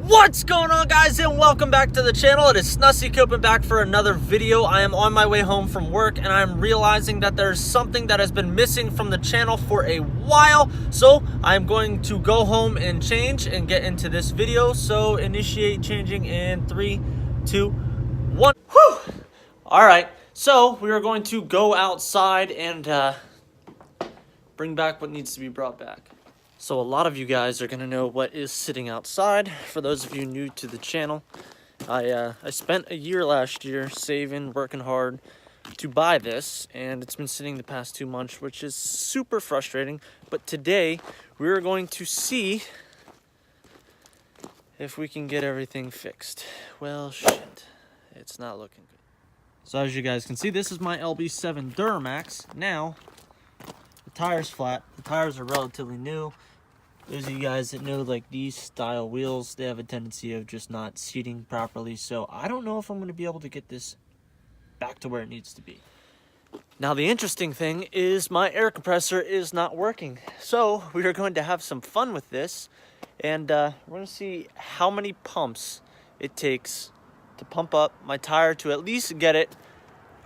What's going on, guys, and welcome back to the channel. It is Snussycopen back for another video. I am on my way home from work and I'm realizing that there's something that has been missing from the channel for a while. So I'm going to go home and change and get into this video. So initiate changing in 3, 2, 1. Whew! Alright, so we are going to go outside and bring back what needs to be brought back. So a lot of you guys are gonna know what is sitting outside. For those of you new to the channel, I spent a year last year saving, working hard to buy this, and it's been sitting the past 2 months, which is super frustrating. But today we're going to see if we can get everything fixed. Well, shit, it's not looking good. So as you guys can see, this is my LB7 Duramax. Now, the tire's flat. The tires are relatively new. Those of you guys that know, like, these style wheels, they have a tendency of just not seating properly. So I don't know if I'm going to be able to get this back to where it needs to be. Now, the interesting thing is my air compressor is not working. So we are going to have some fun with this. And we're going to see how many pumps it takes to pump up my tire to at least get it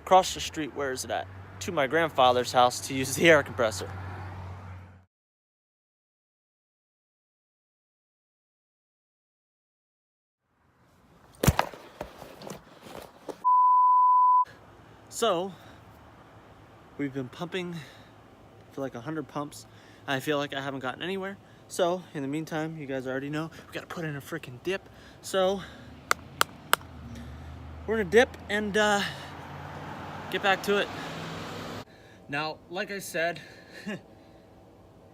across the street. Where is it at? To my grandfather's house to use the air compressor. So, we've been pumping for like 100 pumps. I feel like I haven't gotten anywhere. So, in the meantime, you guys already know, we gotta put in a freaking dip. So, we're gonna dip and get back to it. Now, like I said,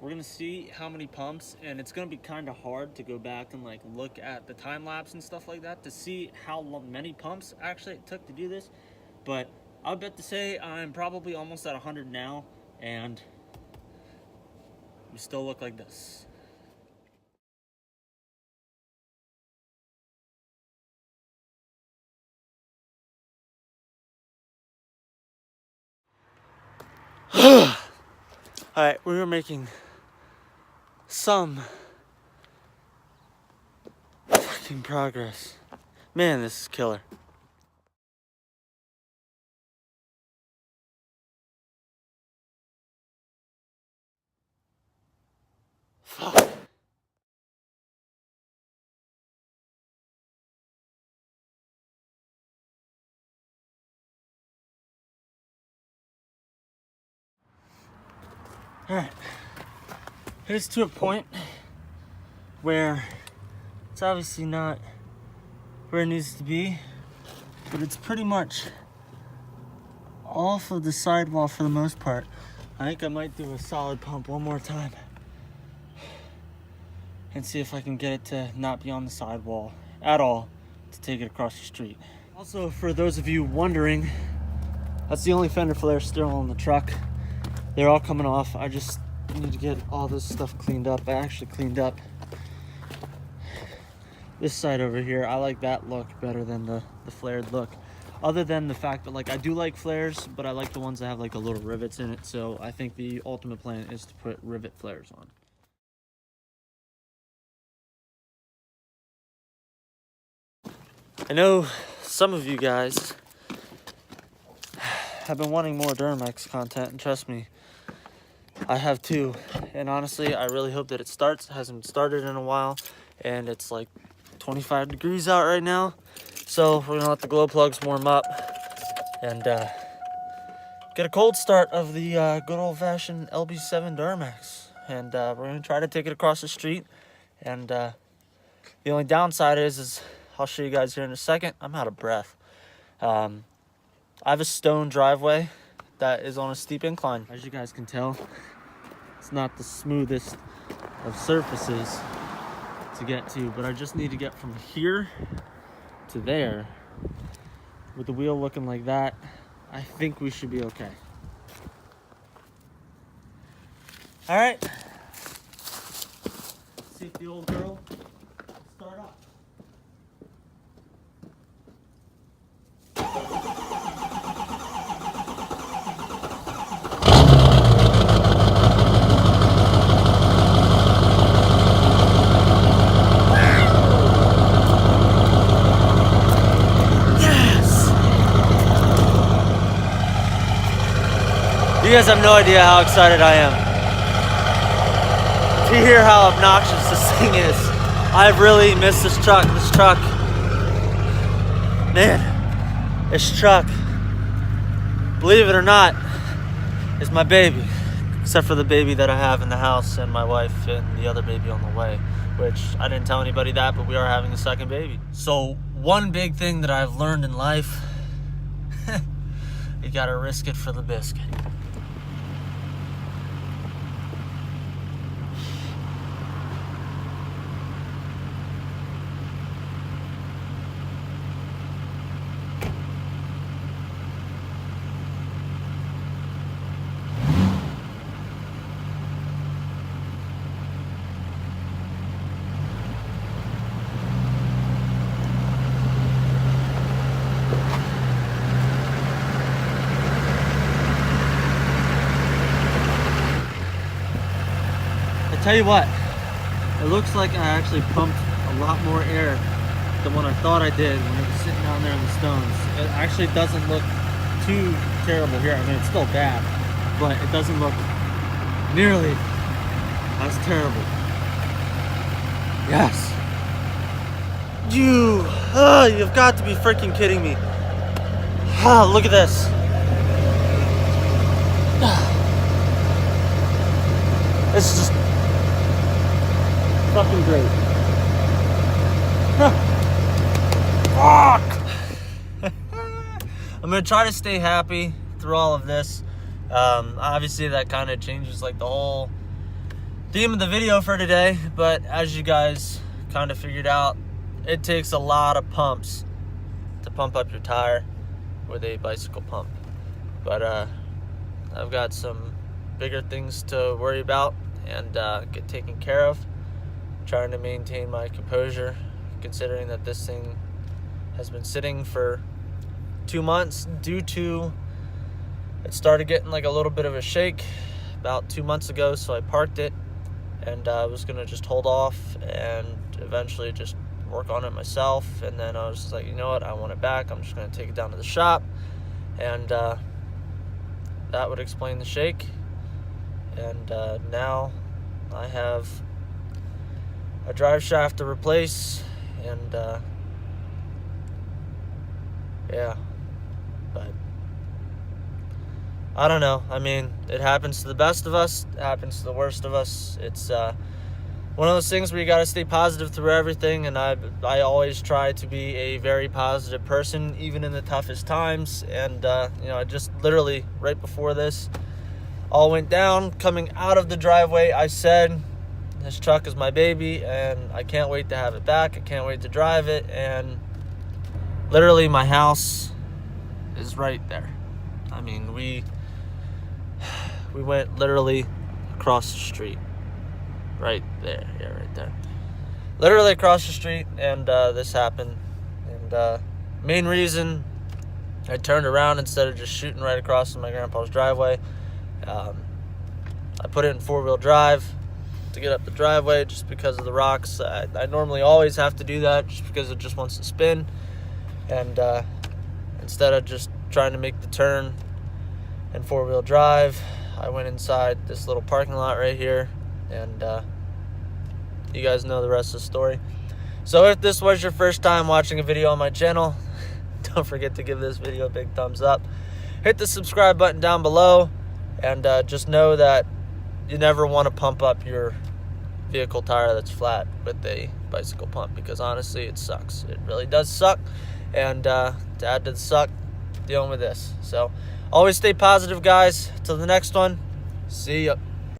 we're gonna see how many pumps, and it's gonna be kind of hard to go back and like look at the time lapse and stuff like that to see how many pumps actually it took to do this. But I would bet to say I'm probably almost at 100 now, and we still look like this. Alright, we were making some fucking progress. Man, this is killer. Fuck. Alright, it's to a point where it's obviously not where it needs to be, but it's pretty much off of the sidewall for the most part. I think I might do a solid pump one more time and see if I can get it to not be on the sidewall at all to take it across the street. Also, for those of you wondering, that's the only fender flare still on the truck. They're all coming off. I just need to get all this stuff cleaned up. I actually cleaned up this side over here. I like that look better than the flared look. Other than the fact that, like, I do like flares, but I like the ones that have like a little rivets in it. So I think the ultimate plan is to put rivet flares on. I know some of you guys have been wanting more Duramax content, and trust me, I have too. And honestly, I really hope that it starts. It hasn't started in a while, and it's like 25 degrees out right now. So we're gonna let the glow plugs warm up and get a cold start of the good old-fashioned LB7 Duramax. And we're gonna try to take it across the street. And the only downside is I'll show you guys here in a second, I'm out of breath. I have a stone driveway that is on a steep incline. As you guys can tell, it's not the smoothest of surfaces to get to, but I just need to get from here to there. With the wheel looking like that, I think we should be okay. All right. Let's see if the old girl will start up. guys have no idea how excited I am to hear how obnoxious this thing is. I've really missed this truck. Man, this truck, believe it or not, is my baby. Except for the baby that I have in the house and my wife and the other baby on the way, which I didn't tell anybody that, but we are having a second baby. So one big thing that I've learned in life, you gotta risk it for the biscuit. Tell you what, it looks like I actually pumped a lot more air than what I thought I did when it was sitting down there in the stones. It actually doesn't look too terrible here. I mean, it's still bad, but it doesn't look nearly as terrible. Yes. You've got to be freaking kidding me. Look at this. It's just fucking great. Fuck! I'm gonna try to stay happy through all of this. Obviously that kind of changes like the whole theme of the video for today, but as you guys kind of figured out, it takes a lot of pumps to pump up your tire with a bicycle pump. But I've got some bigger things to worry about and get taken care of. Trying to maintain my composure, considering that this thing has been sitting for 2 months due to it started getting like a little bit of a shake about 2 months ago. So I parked it and I was gonna just hold off and eventually just work on it myself. And then I was just like, you know what, I want it back. I'm just gonna take it down to the shop, and that would explain the shake. And now I have a drive shaft to replace, and yeah, but I don't know. I mean, it happens to the best of us, it happens to the worst of us. It's one of those things where you got to stay positive through everything, and I always try to be a very positive person, even in the toughest times. And you know, I just literally right before this all went down, coming out of the driveway, I said, this truck is my baby, and I can't wait to have it back. I can't wait to drive it. And literally my house is right there. I mean, we went literally across the street. Right there. Yeah, right there. Literally across the street, and this happened. And main reason I turned around instead of just shooting right across my grandpa's driveway. I put it in 4-wheel drive to get up the driveway just because of the rocks. I normally always have to do that just because it just wants to spin. And instead of just trying to make the turn in 4-wheel drive, I went inside this little parking lot right here. And you guys know the rest of the story. So if this was your first time watching a video on my channel, don't forget to give this video a big thumbs up. Hit the subscribe button down below. And just know that you never want to pump up your vehicle tire that's flat with a bicycle pump, because honestly it sucks. It really does suck. And to add to the suck, dealing with this. So always stay positive, guys. Till the next one, see ya.